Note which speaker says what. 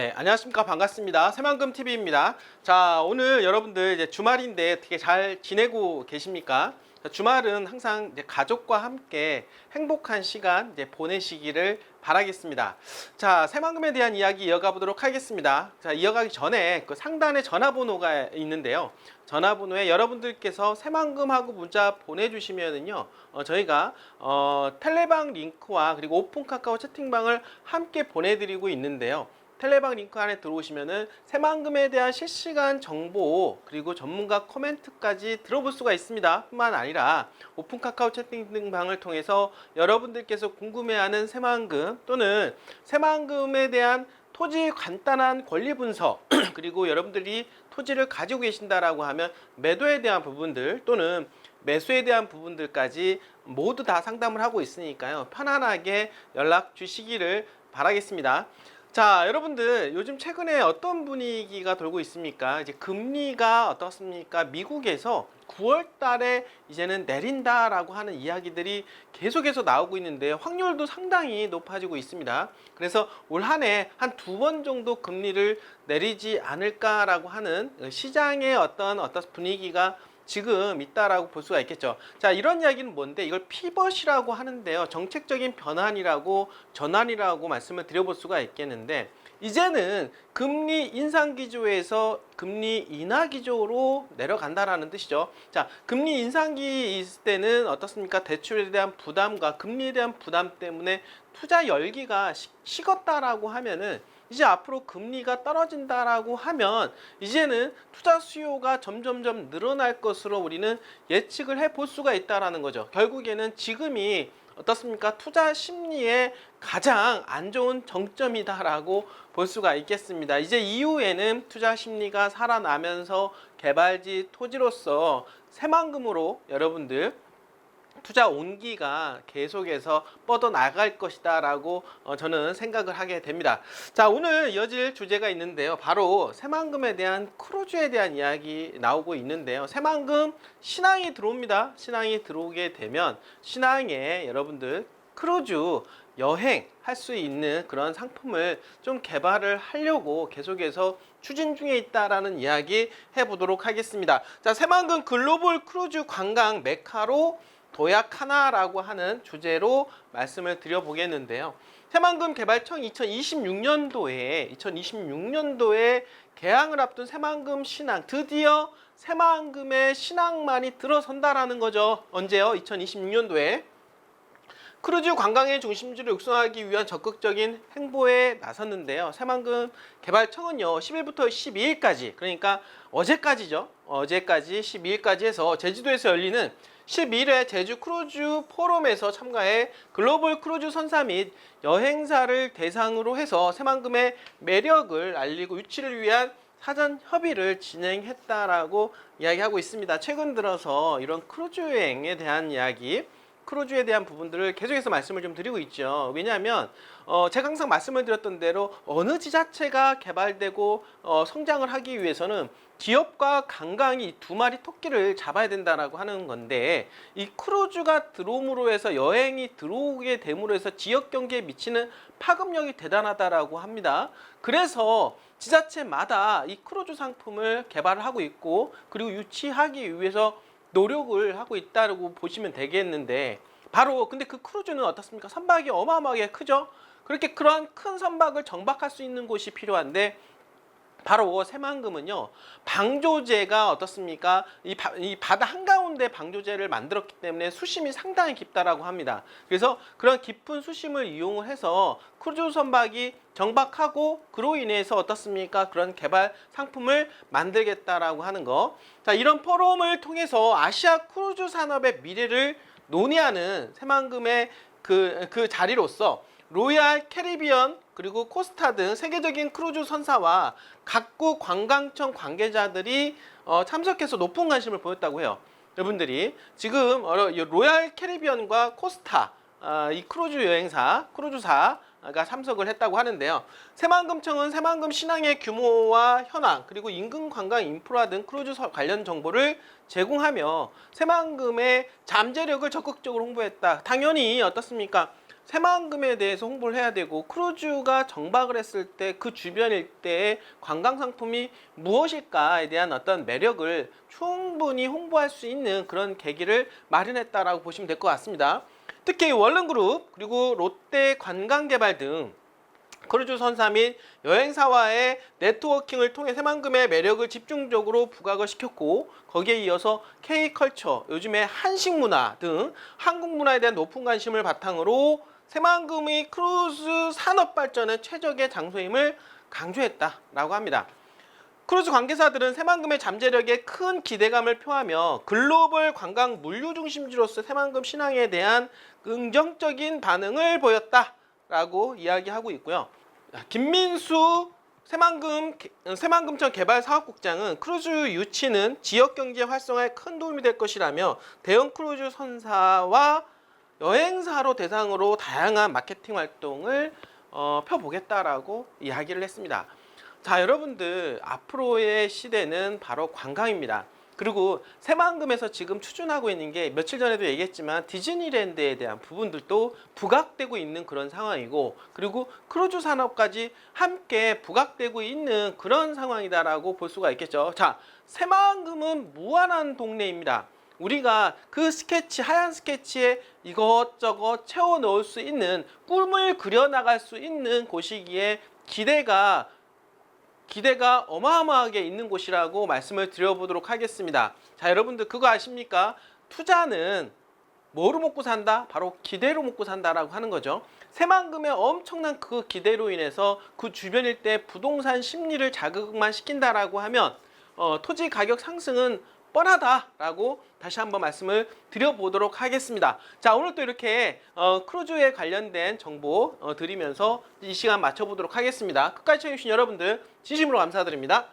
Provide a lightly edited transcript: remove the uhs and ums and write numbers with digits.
Speaker 1: 네, 안녕하십니까. 반갑습니다. 새만금TV입니다. 자, 오늘 여러분들 이제 주말인데 어떻게 잘 지내고 계십니까? 자, 주말은 항상 이제 가족과 함께 행복한 시간 이제 보내시기를 바라겠습니다. 자, 새만금에 대한 이야기 이어가 보도록 하겠습니다. 자, 이어가기 전에 그 상단에 전화번호가 있는데요. 전화번호에 여러분들께서 새만금하고 문자 보내주시면은요, 저희가 텔레방 링크와 그리고 오픈 카카오 채팅방을 함께 보내드리고 있는데요. 텔레방 링크 안에 들어오시면은 새만금에 대한 실시간 정보 그리고 전문가 코멘트까지 들어볼 수가 있습니다. 뿐만 아니라 오픈 카카오 채팅방을 통해서 여러분들께서 궁금해하는 새만금 또는 새만금에 대한 토지 간단한 권리 분석 그리고 여러분들이 토지를 가지고 계신다라고 하면 매도에 대한 부분들 또는 매수에 대한 부분들까지 모두 다 상담을 하고 있으니까요. 편안하게 연락 주시기를 바라겠습니다. 자, 여러분들 요즘 최근에 어떤 분위기가 돌고 있습니까? 이제 금리가 어떻습니까? 미국에서 9월 달에 이제는 내린다라고 하는 이야기들이 계속해서 나오고 있는데 확률도 상당히 높아지고 있습니다. 그래서 올 한 해 한 두 번 정도 금리를 내리지 않을까라고 하는 시장의 어떤 분위기가 지금 있다라고 볼 수가 있겠죠. 자, 이런 이야기는 뭔데? 이걸 피벗이라고 하는데요. 정책적인 변환이라고 전환이라고 말씀을 드려볼 수가 있겠는데, 이제는 금리 인상 기조에서 금리 인하 기조로 내려간다라는 뜻이죠. 자, 금리 인상기 있을 때는 어떻습니까? 대출에 대한 부담과 금리에 대한 부담 때문에 투자 열기가 식었다라고 하면은 이제 앞으로 금리가 떨어진다라고 하면 이제는 투자 수요가 점점점 늘어날 것으로 우리는 예측을 해볼 수가 있다라는 거죠. 결국에는 지금이 어떻습니까? 투자 심리에 가장 안 좋은 정점이다라고 볼 수가 있겠습니다. 이제 이후에는 투자 심리가 살아나면서 개발지 토지로서 새만금으로 여러분들 투자 온기가 계속해서 뻗어나갈 것이다 라고 저는 생각을 하게 됩니다. 자, 오늘 이어질 주제가 있는데요. 바로 새만금에 대한 크루즈에 대한 이야기 나오고 있는데요. 새만금 신항이 들어옵니다. 신항이 들어오게 되면 신항에 여러분들 크루즈 여행 할 수 있는 그런 상품을 좀 개발을 하려고 계속해서 추진 중에 있다라는 이야기 해보도록 하겠습니다. 자, 새만금 글로벌 크루즈 관광 메카로 도약하나라고 하는 주제로 말씀을 드려보겠는데요. 새만금 개발청 2026년도에 개항을 앞둔 새만금 신항, 드디어 새만금의 신항만이 들어선다라는 거죠. 언제요? 2026년도에. 크루즈 관광의 중심지를 육성하기 위한 적극적인 행보에 나섰는데요. 새만금 개발청은요, 10일부터 12일까지, 그러니까 어제까지죠. 어제까지 12일까지 해서 제주도에서 열리는 12일에 제주 크루즈 포럼에서 참가해 글로벌 크루즈 선사 및 여행사를 대상으로 해서 새만금의 매력을 알리고 유치를 위한 사전 협의를 진행했다라고 이야기하고 있습니다. 최근 들어서 이런 크루즈 여행에 대한 이야기, 크루즈에 대한 부분들을 계속해서 말씀을 좀 드리고 있죠. 왜냐하면 제가 항상 말씀을 드렸던 대로 어느 지자체가 개발되고 성장을 하기 위해서는 기업과 관광이 두 마리 토끼를 잡아야 된다라고 하는 건데, 이 크루즈가 들어옴으로 해서 여행이 들어오게 됨으로 해서 지역 경제에 미치는 파급력이 대단하다라고 합니다. 그래서 지자체마다 이 크루즈 상품을 개발을 하고 있고 그리고 유치하기 위해서 노력을 하고 있다고 보시면 되겠는데, 바로 근데 그 크루즈는 어떻습니까? 선박이 어마어마하게 크죠. 그렇게 그러한 큰 선박을 정박할 수 있는 곳이 필요한데, 바로 새만금은요, 방조제가 어떻습니까? 이 바다 한가운데 방조제를 만들었기 때문에 수심이 상당히 깊다라고 합니다. 그래서 그런 깊은 수심을 이용을 해서 크루즈 선박이 정박하고 그로 인해서 어떻습니까? 그런 개발 상품을 만들겠다라고 하는 거. 자, 이런 포럼을 통해서 아시아 크루즈 산업의 미래를 논의하는 새만금의 그 자리로서 로얄 캐리비언 그리고 코스타 등 세계적인 크루즈 선사와 각국 관광청 관계자들이 참석해서 높은 관심을 보였다고 해요. 여러분들이 지금 로얄 캐리비언과 코스타 이 크루즈사가 참석을 했다고 하는데요. 새만금청은 새만금 신항의 규모와 현황 그리고 인근 관광 인프라 등 크루즈 관련 정보를 제공하며 새만금의 잠재력을 적극적으로 홍보했다. 당연히 어떻습니까? 새만금에 대해서 홍보를 해야 되고 크루즈가 정박을 했을 때 그 주변 일대의 관광 상품이 무엇일까에 대한 어떤 매력을 충분히 홍보할 수 있는 그런 계기를 마련했다라고 보시면 될 것 같습니다. 특히 월른그룹 그리고 롯데 관광개발 등 크루즈 선사 및 여행사와의 네트워킹을 통해 새만금의 매력을 집중적으로 부각을 시켰고 거기에 이어서 K컬처, 요즘에 한식 문화 등 한국 문화에 대한 높은 관심을 바탕으로 새만금의 크루즈 산업 발전의 최적의 장소임을 강조했다라고 합니다. 크루즈 관계사들은 새만금의 잠재력에 큰 기대감을 표하며 글로벌 관광 물류 중심지로서 새만금 신항에 대한 긍정적인 반응을 보였다라고 이야기하고 있고요. 김민수 새만금청 개발사업국장은 크루즈 유치는 지역경제 활성화에 큰 도움이 될 것이라며 대형 크루즈 선사와 여행사로 대상으로 다양한 마케팅 활동을 펴보겠다라고 이야기를 했습니다. 자, 여러분들 앞으로의 시대는 바로 관광입니다. 그리고 새만금에서 지금 추진하고 있는 게 며칠 전에도 얘기했지만 디즈니랜드에 대한 부분들도 부각되고 있는 그런 상황이고 그리고 크루즈 산업까지 함께 부각되고 있는 그런 상황이다라고 볼 수가 있겠죠. 자, 새만금은 무한한 동네입니다. 우리가 그 스케치, 하얀 스케치에 이것저것 채워 넣을 수 있는 꿈을 그려나갈 수 있는 곳이기에 기대가 어마어마하게 있는 곳이라고 말씀을 드려보도록 하겠습니다. 자, 여러분들 그거 아십니까? 투자는 뭐로 먹고 산다? 바로 기대로 먹고 산다라고 하는 거죠. 새만금의 엄청난 그 기대로 인해서 그 주변 일대 부동산 심리를 자극만 시킨다라고 하면 토지 가격 상승은 뻔하다라고 다시 한번 말씀을 드려보도록 하겠습니다. 자, 오늘 또 이렇게 크루즈에 관련된 정보 드리면서 이 시간 마쳐보도록 하겠습니다. 끝까지 시청해주신 여러분들 진심으로 감사드립니다.